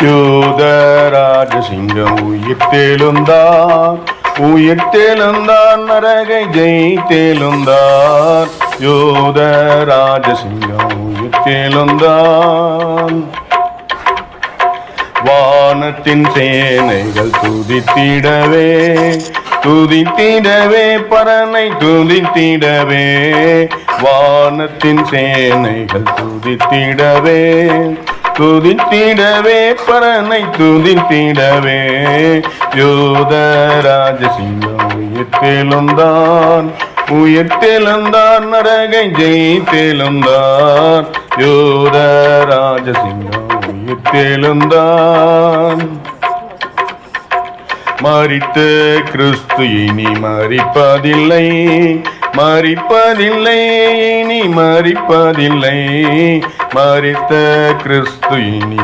யூதராஜசிங்கம் உயிர்த்தெழுந்தார் நரகை ஜெயித்தெழுந்தார். யூதராஜசிங்கம் உயிர்த்தெழுந்தார். வானத்தின் சேனைகள் துதித்திடவே பரனை துதித்திடவே. வானத்தின் சேனைகள் துதித்திடவே பரனை துதித்திடவே. யூதராஜசிங்கம் உயிர்த்தெழுந்தார் நரகை ஜெயித்தெழுந்தார். யூதராஜசிங்கம் உயிர்த்தெழுந்தார். மரித்த கிறிஸ்து இனி மரிப்பதில்லை இனி மரிப்பதில்லை. மரித்த கிறிஸ்து இனி